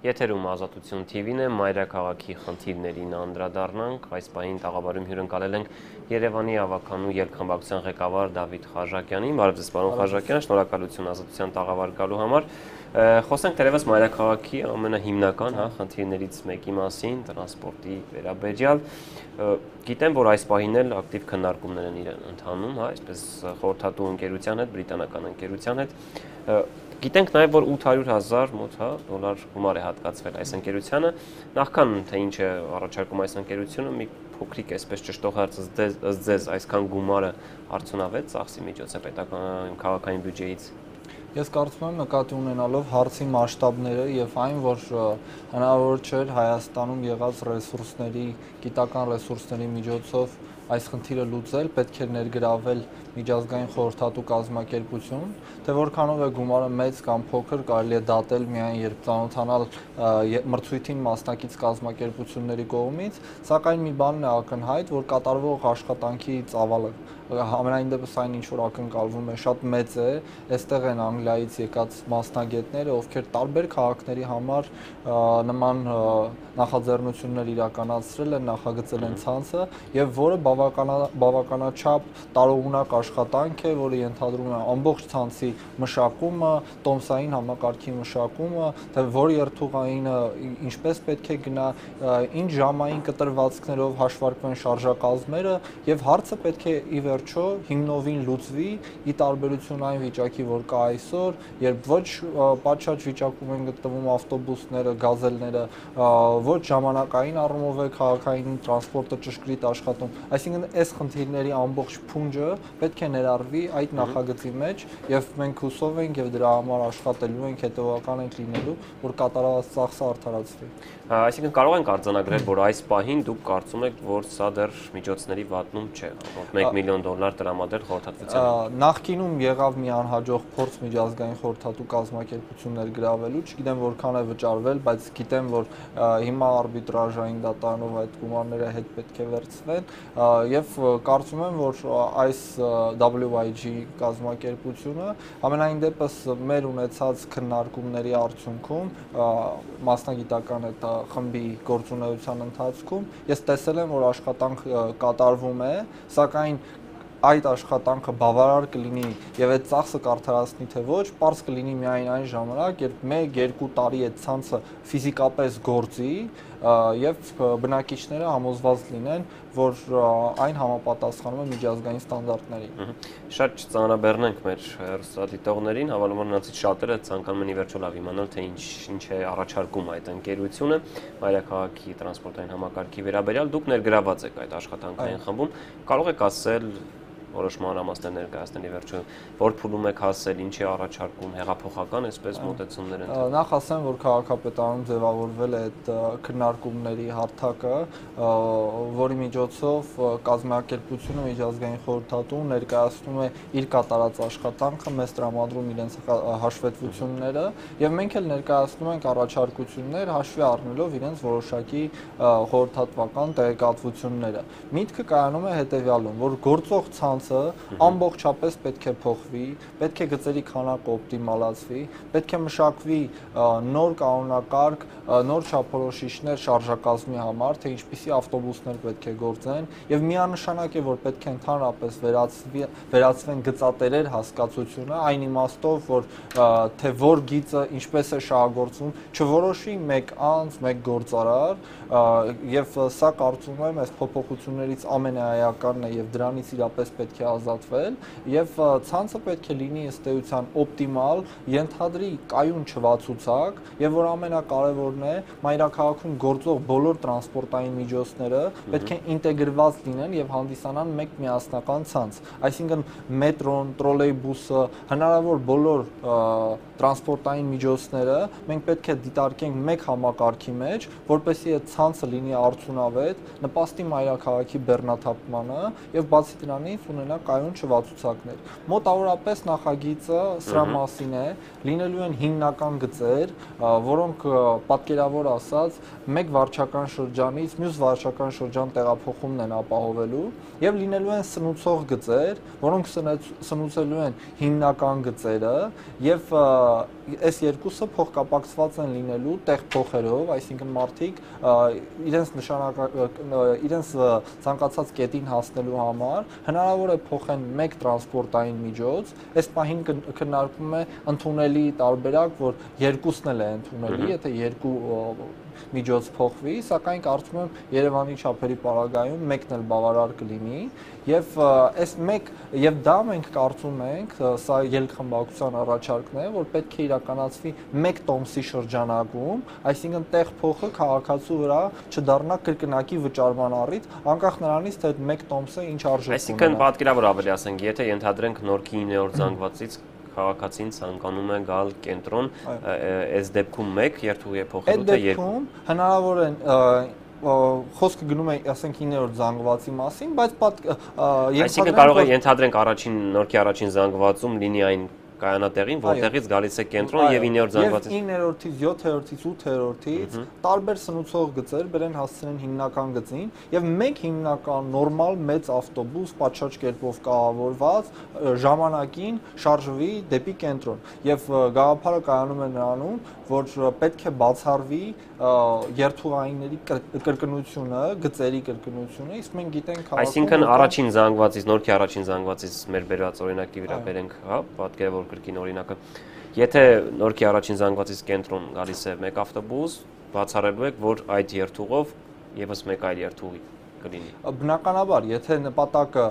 Եթերում Ազատություն TV-ն է, մայրաքաղաքի խնդիրներին անդրադառնանք, այս պահին տաղավարում հյուրընկալել ենք Երևանի ավականու ելքխմբակցության ղեկավար Դավիթ Խաժակյանին, բարև ձեզ պարոն Խաժակյան, շնորհակալություն Ազատության տաղավար գալու համար։ Խոսենք թերևս մայրաքաղաքի ամենահիմնական խնդիրներից մեկի մասին, տրանսպորտի վերաբերյալ։ Գիտեմ, որ այս պահին էլ ակտիվ քննարկումներ են իրեն ընթանում, այսպես խորհրդատու ընկերության հետ, բրիտանական ընկերության հետ։ Գիտենք նաև, որ 800,000 մոտ դոլար գումար է հատկացվել այս ընկերությանը, նախքան թե ինչ է առաջարկում այս ընկերությունը, մի փոքրիկ այսպես ճշտող հարց ըստ ձեզ այսքան գումարը արդյունավետ ծախսի միջոց է պետական քաղաքային բյուջեից։ Ես կարծում եմ նկատի ունենալով հարցի մասշտաբները եւ այն, որ հնարավոր չէր Հայաստանում եղած ռեսուրսների, գիտական ռեսուրսների միջոցով այս խնդիրը լուծել, պետք է ներգրավել միջազգային խորհրդատու կազմակերպություն, թե որքանով է գումարը մեծ կամ փոքր, կարելի է դատել միայն երբ ծանոթանալ մրցույթին մասնակից կազմակերպությունների կողմից, սակայն մի բանն է ակնհայտ, որ կատարվող աշխատանքի ծավալը համենայն դեպս այն ինչ որ ակնկալվում է շատ մեծ է, այստեղ են Անգլիայից եկած մասնագետները, ովքեր տարբեր քաղաքների համար նման նախաձեռնություններ իրականացրել են, նախագծել են ցանցը եւ որը բավականաչափ տարողունակ աշխատանք է, որը ենթադրում է ամբողջ ցանցի մշակումը, տոմսային համակարգի մշակումը, թե որ երթուղայինը ինչպես պետք է գնա, ինչ ժամային կտրվածքներով հաշվարկվեն շարժակազմերը եւ հարցը պետք է ի վերջո հիմնովին լուծվի ի տարբերություն այն վիճակի, որ կա այսօր, երբ ոչ պատշաճ վիճակում են գտնվում ավտոբուսները, գազելները, ոչ ժամանակային առումով է քաղաքային տրանսպորտը ճշգրիտ աշխատում, այսինքն այս խնդիրների ամբողջ փունջը պետք է ներառվի այդ նախագծի մեջ եւ մենք հուսով ենք եւ դրա համար աշխատելու ենք, հետեւական ենք լինելու, որ կատարված ծախսը արդարացվի։ Այսինքն կարող ենք արձանագրել, որ այս պահին դուք կարծում եք, որ սա դեռ միջոցների վատնում չէ, $1 միլիոն տրամադրել խորհրդատվությանը։ Նախկինում եղավ մի անհաջող փորձ միջազգային խորհրդատու կազմակերպություններ գրավելու, չգիտեմ որքան է վճարվել, բայց գիտեմ, որ հիմա արբիտրաժային դատարանով այդ գումարները հետ պետք է վերցվեն եւ կարծում եմ, որ այս WIG կազմակերպությունը ամենայն դեպս մեր ունեցած քննարկումների արդյունքում մասնագիտական այդ խմբի գործունեության ընթացքում ես տեսել եմ, որ աշխատանք կատարվում է, սակայն այդ աշխատանքը բավարար կլինի եւ այդ ծախսը կարդարացնի թե ոչ, պարզ կլինի միայն այն ժամանակ, երբ 1-2 տարի այդ ցանցը ֆիզիկապես գործի եւ բնակիչները համոզված լինեն, որ այն համապատասխանում է միջազգային ստանդարտներին։ Շատ չծանրաբեռնենք մեր հեռուստադիտողներին, հավանաբար նրանցից շատերը ցանկանում են ի վերջո լավ իմանալ, թե ինչ է առաջարկում այդ ընկերությունը մայրաքաղաքի տրանսպորտային համակարգի վերաբերյալ, դուք ներգրաված եք այդ աշխատանքային խմբում, կարող եք ասել որոշ մանրամասներ ներկայացնել ի վերջո, որ փուլում եք հասել, ինչ է առաջարկում, հեղափոխական այսպես մոտեցումներ են։ Նախ ասեմ, որ քաղաքապետարանում ձևավորվել է այդ քննարկումների հարթակը, որի միջոցով կազմակերպությունը միջազգային խորհրդատուն ներկայացնում է իր կատարած աշխատանքը, մեզ տրամադրում իրենց հաշվետվությունները եւ մենք էլ ներկայացնում ենք առաջարկություններ հաշվի առնելով իրենց որոշակի խորհրդատվական տեղեկատվությունները։ Միտքը կայանում է հետեւյալում, որ գործող ցանց ամբողջապես պետք է փոխվի, պետք է գծերի քանակը օպտիմալացվի, պետք է մշակվի նոր կանոնակարգ, նոր չափորոշիչներ շարժակազմի համար, թե ինչպիսի ավտոբուսներ պետք է գործեն եւ միանշանակ է, որ պետք է ընդհանրապես վերացվեն գծատերեր հասկացությունը, այն իմաստով, որ թե որ գիծը ինչպես է շահագործվում, չորոշի մեկ անձ, մեկ գործարար եւ սա կարծում եմ այս փոփոխություններից ամենաէականն է եւ դրանից իրապես պետք է ազատվել եւ ցանցը պետք է լինի ըստ էության օպտիմալ, ենթադրի կայուն չվացուցակ եւ որ ամենակարևորն է, մայրաքաղաքում գործող բոլոր տրանսպորտային միջոցները պետք է ինտեգրված լինեն եւ հանդիսանան մեկ միասնական ցանց։ Այսինքն մետրոն, տրոլեյբուսը, հնարավոր բոլոր տրանսպորտային միջոցները մենք պետք է դիտարկենք մեկ համակարգի մեջ, որպեսզի այդ ցանցը լինի արդյունավետ, նպաստի մայրաքաղաքի բեռնաթափմանը եւ բացի դրանից ունենա կայուն չվացուցակներ։ Մոտավորապես նախագիծը սրա մասին է, լինելու են հիմնական գծեր, որոնք պատկերավոր ասած մեկ վարչական շրջանից մյուս վարչական շրջան տեղափոխումն են ապահովելու եւ լինելու են սնուցող գծեր, որոնք սնուցելու են հիմնական գծերը եւ այս երկուսը փոխկապակցված են լինելու տեղ փոխերով, այսինքն մարդիկ իրենց ցանկացած կետին հասնելու համար հնարավոր է փոխեն մեկ տրանսպորտային միջոց, այս պահին քննարկվում է ընդունելի տարբերակ, որ երկուսն էլ է ընդունելի, եթե երկու միջոց փոխվի, սակայն կարծում եմ Երևանի չափերի պարագայում մեկն էլ բավարար կլինի եւ այս մեկ եւ դա մենք կարծում ենք, սա ելքխմբակցության առաջարկն է, որ պետք է իրականացվի մեկ տոմսի շրջանակում, այսինքն տեղ փոխը քաղաքացու վրա չդառնա կրկնակի վճարման առիթ, անկախ նրանից թե այդ մեկ տոմսը ինչ արժեք ունենա։ Այսինքն պատկերավոր ավելի ասենք, եթե ենթադրենք նորքի 9-րդ զանգվածից քաղաքացին ցանկանում է գալ կենտրոն, այս դեպքում մեկ երթուղի է փոխելու թե երկու։ Այդ դեպքում հնարավոր է խոսքը գնում է, ասենք 9-րդ զանգվածի մասին, բայց այսինքն կարող է ենթադրենք նորքի առաջին զանգվածում լինի այն կայանատեղին, որտեղից գալիս է կենտրոն եւ 9-րդ զանգվածից։ Եվ 9-րդից, 7-րդից, 8-րդից տարբեր սնուցող գծեր բերեն հասցնեն հիմնական գծին եւ մեկ հիմնական նորմալ մեծ ավտոբուս պատշաճ կերպով կահավորված ժամանակին շարժվի դեպի կենտրոն։ Եվ գաղափարը կայանում է նրանում, որ պետք է բացառվի երթուղայինների կրկնությունը, գծերի կրկնությունը, իսկ մենք գիտենք քաղաքում։ Այսինքն առաջին զանգվածից, նորքի առաջին զանգվածից մեր բերված օրինակի վրա բերենք, հա, պատկերավոր կրկին օրինակը։ Եթե նորքի առաջին զանգվածից կենտրոն գալիս է մեկ ավտոբուս, բացառելու եք, որ այդ երթուղով եւս մեկ այլ երթուղի կլինի։ Բնականաբար, եթե նպատակը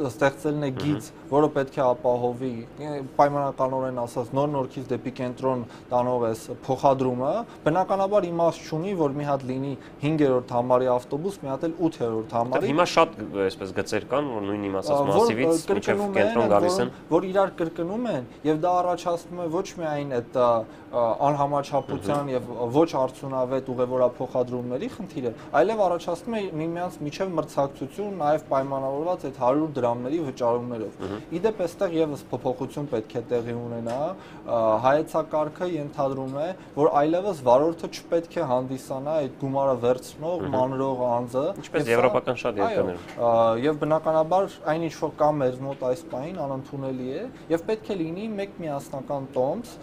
ստեղծելն է գիծ, որը պետք է ապահովի, պայմանականորեն ասած, նոր-նորքից դեպի կենտրոն տանող էս փոխադրումը, բնականաբար իմաստ չունի, որ մի հատ լինի 5-րդ համարի ավտոբուս, մի հատ էլ 8-րդ համարի։ Հիմա շատ այսպես գծեր կան, որ նույն իմաստով մասիվից մինչև կենտրոն գալիս են, որ իրար կրկնում են, եւ դա առաջացնում է ոչ միայն այդ անհամաչափության եւ ոչ արդյունավետ ուղևորափոխադրումների խնդիրը, այլև առաջացնում է միմյանց միջև մրցակցություն, նաև պայմանավորված այդ 100 դրամների վճարումներով։ Իդեպ այստեղ եւս փոփոխություն պետք է տեղի ունենա, հայեցակարգը ենթադրում է, որ այլևս վարորդը չպետք է հանդիսանա այդ գումարը վերցնող, մանրող անձը, ինչպես եվրոպական շատ երկրներում։ Եվ բնականաբար այն ինչ որ կա մեր մոտ այս պահին անընդունելի է եւ պետք է լինի մեկ միասնական տոմս,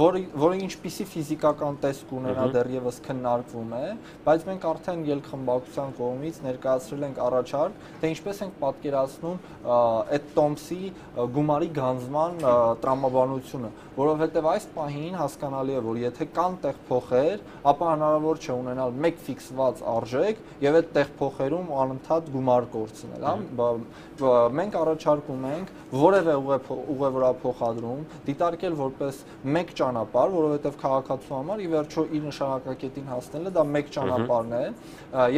որը ինչպիսի ֆիզիկական տեսք ունենա դեռևս քննարկվում է, բայց մենք արդեն ելքխմբակցության կողմից ներկայացրել ենք առաջարկ, թե ինչպես ենք պատկերացնում այդ տոմսի գումարի գանձման տրամաբանությունը, որովհետև այս պահին հասկանալի է, որ եթե կան տեղ փոխեր, ապա հնարավոր չէ ունենալ մեկ ֆիքսված արժեք եւ այդ տեղ փոխերում անընդհատ գումար կորցնել, հա։ Մենք առաջարկում ենք որևէ ուղևորափոխադրում դիտարկել որպես մեկ ճանապարհ, որովհետև քաղաքացու համար ի վերջո իր նշանակակետին հասնելը դա մեկ ճանապարհն է,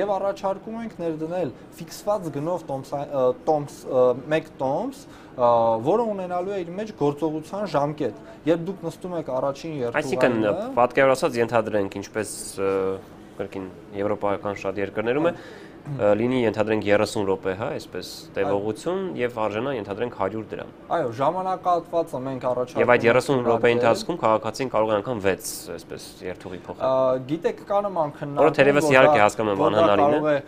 եւ առաջարկում ենք ներդնել ֆիքսված գնով մեկ տոմս, որը ունենալու է իր մեջ գործողության ժամկետ։ Երբ դուք նստում եք առաջին երթուղայինը, այսինքն պատկերավոր ասած ենթադրենք, ինչպես կրկին եվրոպական շատ երկրներում է, լինի ենթադրենք 30 րոպե, հա, այսպես տևողություն եւ արժանա ենթադրենք 100 դրամ։ Այո, ժամանակահատվածը մենք առաջարկում ենք։ Եվ այդ 30 րոպեի ընթացքում քաղաքացին կարող է անգամ 6 այսպես երթուղի փոխել։ Գիտեք, կա նման քննարկում, որը թերևս իհարկե հասկանում եմ անհնարին է։ Կարող է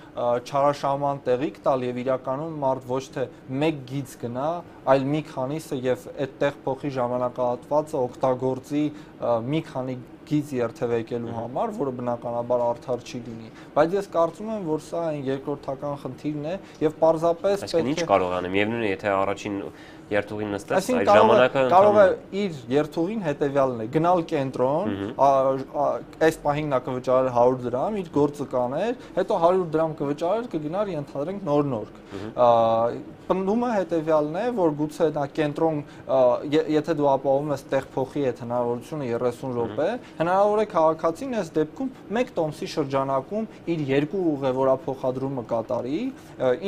չարաշահման տեղիք տալ եւ իրականում մարդ ոչ թե մեկ գիծ գնա, այլ մի քանիսը եւ այդ տեղ փոխի ժամանակահատվածը օգտագործի մի քանի գիծ երթևեկելու համար, որը բնականաբար արդար չի լինի, բայց ես կարծում եմ, որ սա այն երկրորդական խնդիրն է եւ պարզապես պետք է։ Այսինքն ինչ կարող անեմ, միևնույն է, եթե առաջին երթուղին նստես, այդ ժամանակը կարող է իր երթուղին հետեւյալն է՝ գնալ կենտրոն, այս պահին նա կվճարեր 100 դրամ, իր գործը կաներ, հետո 100 դրամ կվճարեր, կգնար ենթադրենք նոր-նորք։ Պնդումը հետեւյալն է, որ գուցե նա կենտրոն, եթե դու ապահովում ես տեղ փոխի այդ հնարավորությունը 30 րոպե, հնարավոր է քաղաքացին այս դեպքում մեկ տոմսի շրջանակում իր երկու ուղևորափոխադրումը կատարի,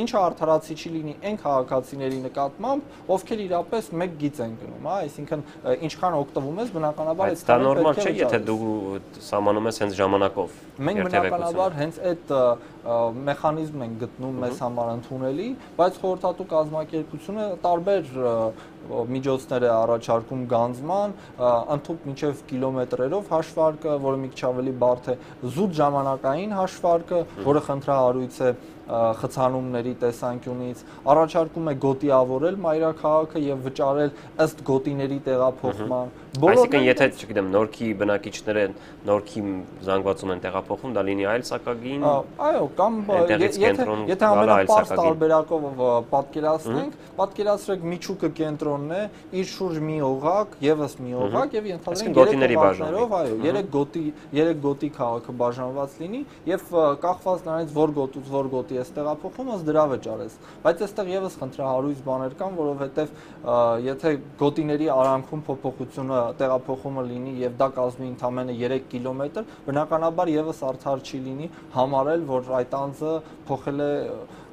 ինչը արդարացիչի լինի այն քաղաքացիների նկատմամբ, ովքեր իրապես մեկ գիծ են գնում, հա, այսինքն ինչքան օգտվում ես, բնականաբար այդ դա նորմալ չէ, եթե դու սահմանում ես հենց ժամանակով։ Մենք բնականաբար հենց այդ մեխանիզմն ենք գտնում մեզ համար ընդունելի, բայց խորհրդատու կազմակերպությունը տարբեր միջոցներ է առաջարկում գանձման, ընդհանուր մինչև կիլոմետրերով հաշվարկը, որը մի քիչ ավելի բարդ է, զուտ ժամանակային հաշվարկը, որը խնդրահարույց է խցանումների տեսանկյունից, առաջարկում է գոտիավորել մայրաքաղաքը եւ վճարել ըստ գոտիների տեղափոխման, Այսինքն եթե, չգիտեմ, Նորքի բնակիչները Նորքի զանգվածում են տեղափոխվում, դա լինի այլ սակագին։ Այո, կամ եթե ամենապարզ տարբերակով պատկերացրեք միջուկը կենտրոնն է, իր շուրջ մի օղակ, եւս մի օղակ եւ ենթադրենք գոտիների բաժանով, այո, 3 գոտի քաղաքը բաժանված լինի եւ կախված նրանից որ գոտուց որ գոտի է տեղափոխվում, ըստ դրա վճարես։ Բայց այստեղ եւս խնդրահարույց բաներ կան, որովհետեւ եթե գոտիների արանքում փոփոխությունը տեղափոխումը լինի եւ դա կազմի ընդամենը 3 կիլոմետր, բնականաբար եւս արդար չի լինի համարել, որ այդ անձը փոխել է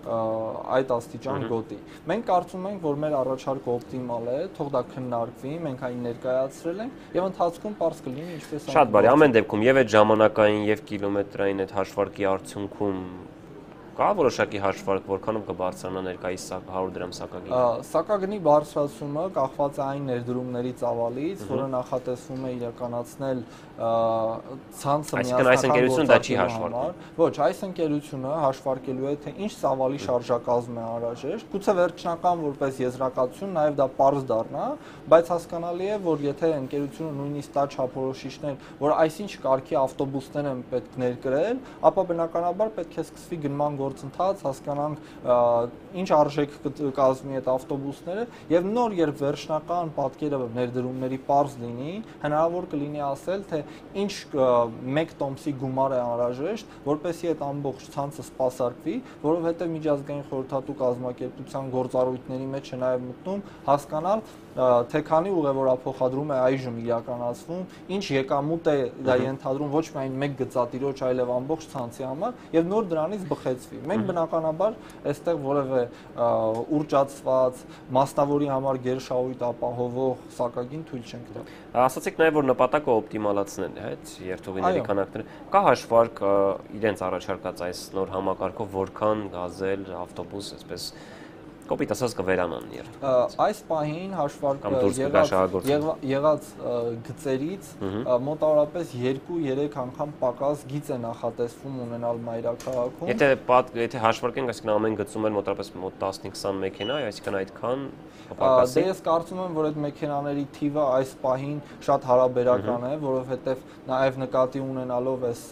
այդ աստիճան գոտի։ Մենք կարծում ենք, որ մեր առաջարկը օպտիմալ է, թող դա քննարկվի, մենք այն ներկայացրել ենք եւ ընթացքում པարզ կլինի ինչպես Շատ բարի, ամեն դեպքում եւ այդ ժամանակային եւ կիլոմետրային այդ հաշվարկի արդյունքում կա որոշակի հաշվարկ, որքանով կբարձրանա ներկայիս 100 դրամ սակագինը։ Սակագնի բարձրացումը կախված է այն ներդրումների ծավալից, որը նախատեսվում է իրականացնել ցանցը միասնական դա չի հաշվարկում։ Ոչ, այս ընկերությունը հաշվարկելու է թե ինչ ծավալի շարժակազմ է անհրաժեշտ, գուցե վերջնական որպես եզրակացություն նաև դա պարզ դառնա, բայց հասկանալի է, որ եթե ընկերությունը նույնիսկ տա չափորոշիչներ, որ այսինչ կարգի ավտոբուսներ են պետք ներկրել, ապա բնականաբար պետք է սկսվի գնման գործընթաց, հասկանանք ինչ արժեք կազմի այդ ավտոբուսները եւ նոր երբ վերջնական պատկերը ներդրումների պարզ լինի, հնարավոր կլինի ասել, թե ինչ 1 տոմսի գումար է անհրաժեշտ, որպեսզի այդ ամբողջ ցանցը սպասարկվի, որովհետեւ միջազգային խորհրդատու կազմակերպության գործառույթների մեջ է նաեւ մտնում հասկանալ թե քանի ուղևորափոխադրում է այժմ իրականացվում, ինչ եկամուտ է դա ենթադրում ոչ միայն մեկ գծատիրոջ, այլև ամբողջ ցանցի համար եւ նոր դրանից բխեցվի։ Մենք բնականաբար այստեղ որևէ ուրճացված մասնավորի համար գերշահույթ ապահովող սակագին թույլ չենք տա։ Ասացիք նաեւ որ նպատակը օպտիմալացնելն է, այդ երթուղիների քանակները։ Կա հաշվարկ իրենց առաջարկած այս նոր համակարգով որքան գազել ավտոբուս, այսպես կոպիտ ասած կվերանան երթ։ Այս պահին հաշվարկը եղած գծերից մոտավորապես 2-3 անգամ պակաս գիծ է նախատեսվում ունենալ մայրաքաղաքում։ Եթե հաշվարկենք, այսինքն ամեն գծում էլ մոտավորապես մոտ 15-20 մեքենա է, այսինքն այդքան կպակասի։ Ես կարծում եմ, որ այդ մեքենաների թիվը այս պահին շատ հարաբերական է, որովհետև նաև նկատի ունենալով այս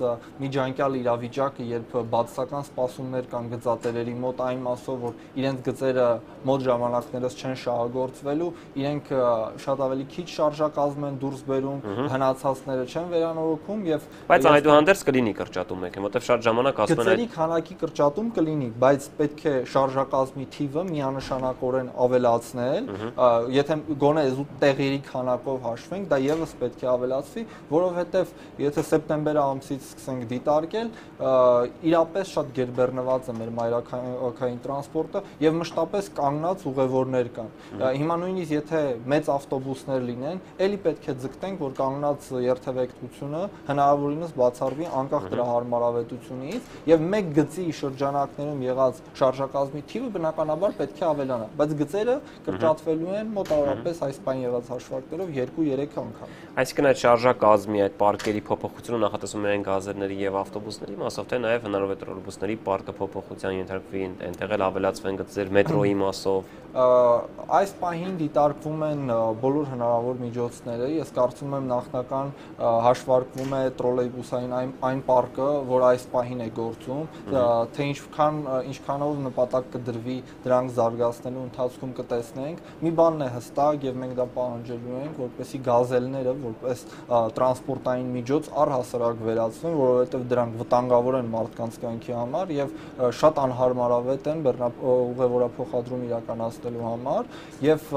միջանկյալ իրավիճակը, երբ բացասական սպասումներ կան գծատերերի մոտ այն մասով, որ իրենց գծերը մոտ ժամանակներս չեն շահագործվելու, իրենք շատ ավելի քիչ շարժակազմ են դուրս բերում, հնացածները չեն վերանորոգում եւ բայց այդուհանդերձ կլինի կրճատում եք, որտեղ շատ ժամանակ ասում են գծերի քանակի կրճատում կլինի, բայց պետք է շարժակազմի թիվը միանշանակորեն ավելացնել, եթե գոնե տեղերի քանակով հաշվենք, դա եւս պետք է ավելացվի, որովհետեւ եթե սեպտեմբեր ամսից սկսենք դիտարկել, իրապես շատ գերբեռնված է մեր մայրաքաղաքային տրանսպորտը եւ մշտապես կանգնած ուղևորներ կան։ Հիմա նույնիսկ եթե մեծ ավտոբուսներ լինեն, ելի պետք է ձգտենք, որ կանգնած երթևեկությունը հնարավորինս բացառվի անկախ դրա հարմարավետությունից եւ մեկ գծի շրջանակներում եղած շարժակազմի թիվը բնականաբար պետք է ավելանա, բայց գծերը կրճատվելու են մոտավորապես այս բան եղած հաշվարկներով 2-3 անգամ։ Այսինքն այդ շարժակազմի այդ պարկերի փոփոխությունը նախատեսվում է այն գազերների եւ ավտոբուսների մասով, թե նաեւ հնարավոր է տրոլոբուսների պարկը փոփոխության ենթարկվի, այնտեղ էլ ավելացվեն գծեր մետրոյի մասով։ Այս պահին դիտարկվում են բոլոր հնարավոր միջոցները, ես կարծում եմ նախնական հաշվարկվում է տրոլեյբուսային այն պարկը, որ այս պահին է գործում, թե ինչքանով նպատակ կդրվի դրանք զարգացնելու ընթացքում կտեսնենք։ Մի բանն է հստակ եւ մենք դա պահանջելու ենք, որպեսզի գազելները որպես տրանսպորտային միջոց առհասարակ վերածվեն, որովհետեւ դրանք վտանգավոր են մարդկանց կյանքի համար եւ շատ անհարմարավետ են ուղևորափոխադրում իրականացնելու համար եւ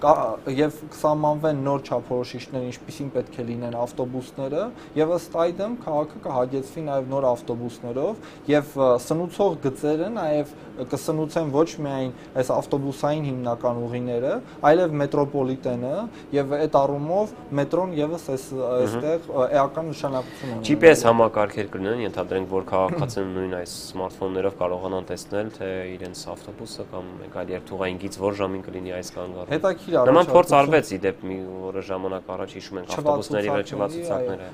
կսահմանվեն նոր չափորոշիչներ, ինչպիսին պետք է լինեն ավտոբուսները եւ ըստ այդմ քաղաքը կհագեցվի նաեւ նոր ավտոբուսներով եւ սնուցող գծերը նաեւ կսնուցեն ոչ միայն այս ավտոբուսային հիմնական ուղիները, այլև մետրոպոլիտենը եւ այդ առումով մետրոն եւս այստեղ էական նշանակություն ունի։ GPS համակարգեր կլինեն, ենթադրենք, որ քաղաքացիները նույն այս սմարթֆոններով կարողանան տեսնել, թե իրենց ավտոբուսը կամ մեկ այլ երթուղային գիծ որ ժամին կլինի այս կանգառում։ Հետաքրքիր Նման փորձ արվեց ի դեպ մի որը ժամանակ առաջ հիշում ենք ավտոբուսների վրա չված ցուցակները։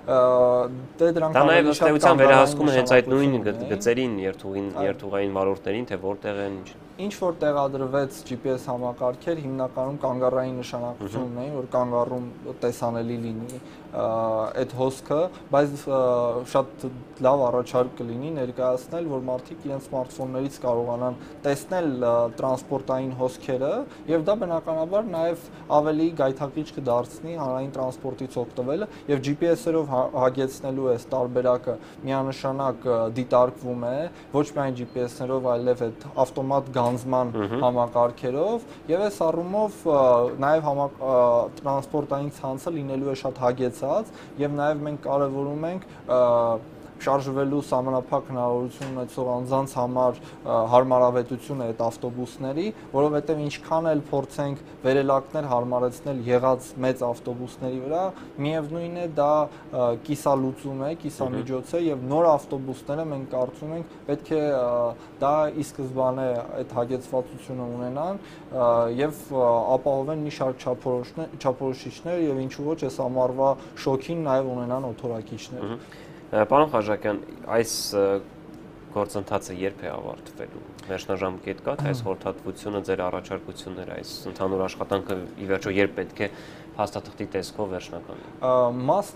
Դա նաև ըստ էության վերահսկում է հենց այդ նույն գծերին, երթուղային վարորդներին, թե որտեղ են ինչ։ ինչ որ տեղադրվեց GPS համակարգեր, հիմնականում կանգառային նշանակություն ունեին, որ կանգառում տեսանելի լինի այդ հոսքը, բայց շատ լավ առաջարկ կլինի ներկայացնել, որ մարդիկ իրենց սմարթֆոններից կարողանան տեսնել տրանսպորտային հոսքերը, եւ դա բնականաբար նաեւ ավելի գայթակղիչ կդարձնի հանրային տրանսպորտից օգտվելը, եւ GPS-երով հագեցնելու այս տարբերակը միանշանակ դիտարկվում է, ոչ միայն GPS-ներով, այլև այդ ավտոմատ գանձման համակարգերով, եւ այս առումով նաեւ տրանսպորտային ցանցը լինելու է շատ հագեցած, եւ նաեւ մենք կարեւորում ենք շարժվելու սահմանափակ հնարավորություն ունեցող անձանց համար հարմարավետություն է այդ ավտոբուսների, որովհետև ինչքան էլ փորձենք վերելակներ հարմարեցնել եղած մեծ ավտոբուսների վրա, միևնույն է դա կիսալուծում է, կիսամիջոց է եւ նոր ավտոբուսները մենք կարծում ենք պետք է դա ի սկզբանե այդ հագեցվածությունը ունենան եւ ապահովեն մի շարք չափորոշիչներ եւ ինչու ոչ այս ամառվա շոքին նաեւ ունենան օթորակիչներ։ Պարոն Խաչատյան, այս գործընթացը երբ է ավարտվելու։ Վերջնաժամկետ կա, թե այս խորհրդատվությունը, ձեր առաջարկությունները, այս ընդհանուր աշխատանքը ի վերջո երբ պետք է փաստաթղթի տեսքով վերջնական։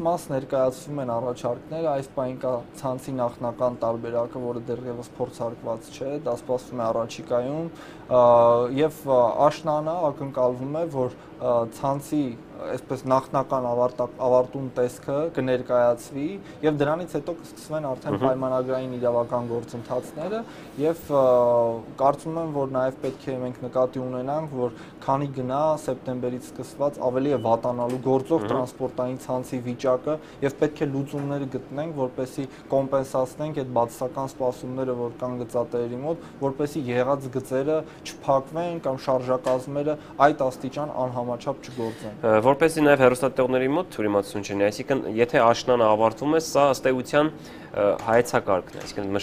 Մաս ներկայացվում են առաջարկները, այս պահին կա ցանցի նախնական տարբերակը, որը դեռևս փորձարկված չէ, դա սպասվում է առաջիկայում, եւ աշնանը ակնկալվում է, որ ցանցի այսպես նախնական ավարտուն տեսքը կներկայացվի եւ դրանից հետո կսկսվեն արդեն պայմանագրային իրավական գործընթացները եւ կարծում եմ, որ նաեւ պետք է մենք նկատի ունենանք, որ քանի գնա սեպտեմբերից սկսված ավելի է վատանալու գործող տրանսպորտային ցանցի վիճակը եւ պետք է լուծումներ գտնենք, որպեսզի կոմպենսացնենք այդ բացասական սպասումները, որ կան գծատերերի մոտ, որպեսզի եղած գծերը չփակվեն կամ շարժակազմերը այդ աստիճան անհամաչափ չգործեն։ Որպեսզի նաև հեռուստատեղների մոտ թյուրիմացություն չլինի, այսինքն եթե աշնանը ավարտվում է, սա ըստ էության հայեցակարգն է, այսինքն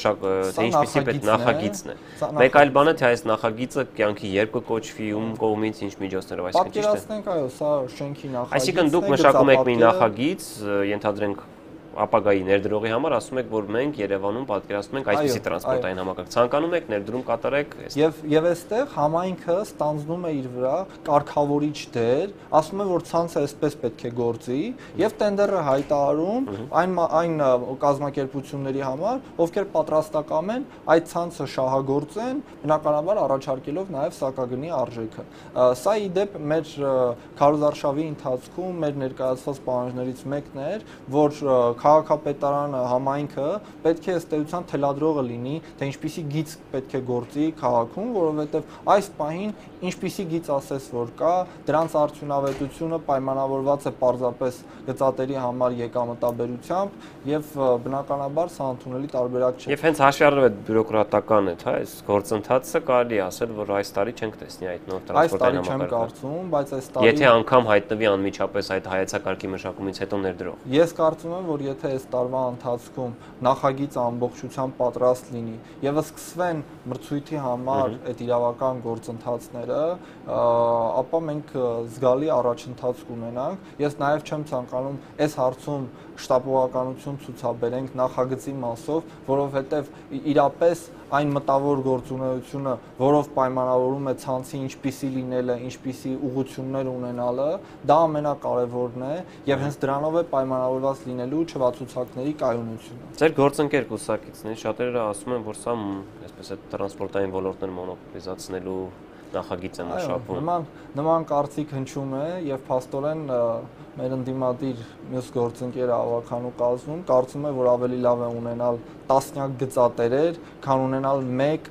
թե ինչպեսի պետք նախագիծն է։ Մեկ այլ բան է, թե այս նախագիծը կյանքի երբ կկոչվի, ում կողմից, ինչ միջոցներով, այսինքն ճիշտ է։ Պատկերացնենք, այո, սա շենքի նախագիծն է։ Այսինքն դուք մշակում եք մի նախագիծ, ենթադրենք ապագայի ներդրողի համար ասում եք, որ մենք Երևանում պատկերացնում ենք այսպիսի տրանսպորտային համակարգ։ Ցանկանում եք ներդրում կատարեք այստեղ։ Եվ այստեղ համայնքը ստանձնում է իր վրա կարգավորիչ դեր, ասում է, որ ցանցը այսպես պետք է գործի, եւ տենդերը հայտարարում այն կազմակերպությունների համար, ովքեր պատրաստական են այդ ցանցը շահագործեն, բնականաբար առաջարկելով նաեւ սակագնի արժեքը։ Սա ի դեպ մեր քարոզարշավի ընթացքում մեր ներկայացված պահանջներից մեկն էր, որ քաղաքապետարանը, համայնքը պետք է ըստ էության թելադրողը լինի, թե ինչպիսի գիծ պետք է գործի քաղաքում, որովհետև այս պահին ինչպիսի գիծ ասես որ կա, դրանց արդյունավետությունը պայմանավորված է պարզապես գծատերի համար եկամտաբերությամբ եւ բնականաբար սա ընդունելի տարբերակ չէ։ Եվ հենց հաշվի առնելով բյուրոկրատական է, թե այս գործընթացը կարելի ասել, որ այս տարի չենք տեսնի այդ նոր տրանսպորտային համակարգը։ Այս տարի չեմ կարծում, բայց այս տարի եթե անգամ հայտնվի անմիջապես այդ հայեցակարգի մշակումից հետո ներդրող։ Ես կարծում եմ, որ եթե այս տարվա ընթացքում նախագիծը ամբողջությամբ պատրաստ լինի եւ սկսվեն մրցույթի համար այդ իրավական գործընթացները, ապա մենք զգալի առաջընթաց կունենանք։ Ես նաեւ չեմ ցանկանում այս հարցում շտապողականություն ցուցաբերենք նախագծի մասով, որովհետեւ իրապես այն մտավոր գործունեությունը, որով պայմանավորում է ցանցի ինչպիսի լինելը, ինչպիսի ուղղություններ ունենալը, դա ամենակարևորն է եւ հենց դրանով է պայմանավորված լինելու չվացուցակների կայունությունը։ Ձեր գործընկեր կուսակիցներից շատերը ասում են, որ սա այսպես է տրանսպորտային ոլորտները մոնոպոլիզացնելու նախագիծ է մշակվում։ Նման կարծիք հնչում է եւ փաստորեն մեր ընդդիմադիր մյուս գործընկերը ավականու կազմում կարծում է, որ ավելի լավ է ունենալ տասնյակ գծատերեր, քան ունենալ մեկ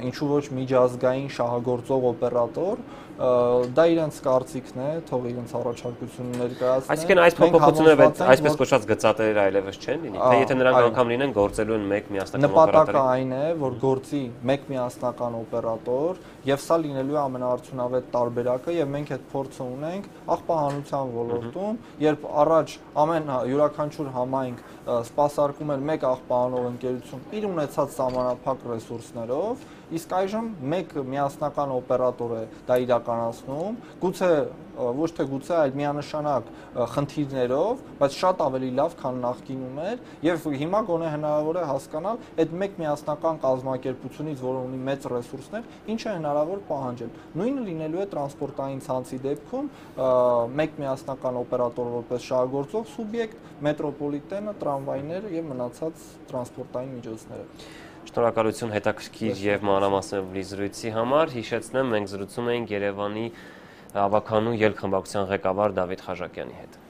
ինչու ոչ միջազգային շահագործող օպերատոր, դա իրենց կարծիքն է, թող իրենց առաջարկությունը ներկայացնեն։ Այսինքն այս փոփոխությունները այսպես կոչված գծատերերը այլևս չեն լինի, թե եթե նրանք անգամ լինեն գործելու են մեկ միասնական օպերատորի։ Նպատակը այն է, որ գործի մեկ միասնական օպերատոր, եւ սա լինելու է ամենաարդյունավետ տարբերակը, եւ մենք այդ փորձը ունենք աղբահանության ոլորտում, երբ առաջ ամեն յուրաքանչյուր համայնք սպասարկում էր մեկ աղբահանող ընկերություն իր ունեցած սահմանափակ ռեսուրսներով, Իսկ այժմ մեկ միասնական օպերատոր է դա իրականացնում, գուցե ոչ թե գուցե, այլ միանշանակ խնդիրներով, բայց շատ ավելի լավ, քան նախկինում էր, եւ հիմա գոնե հնարավոր է հասկանալ այդ մեկ միասնական կազմակերպությունից, որը ունի մեծ ռեսուրսներ, ինչ է հնարավոր պահանջել։ Նույնը լինելու է տրանսպորտային ցանցի դեպքում, մեկ միասնական օպերատոր որպես շահագործող սուբյեկտ, մետրոպոլիտենը, տրամվայները եւ մնացած տրանսպորտային միջոցները։ Շնորհակալություն հետաքրքիր եւ մանրամասնելի զրույցի համար։ Հիշեցնեմ, մենք զրուցում էինք Երևանի ավականու ելք խմբակցության ղեկավար Դավիթ Խաժակյանի հետ։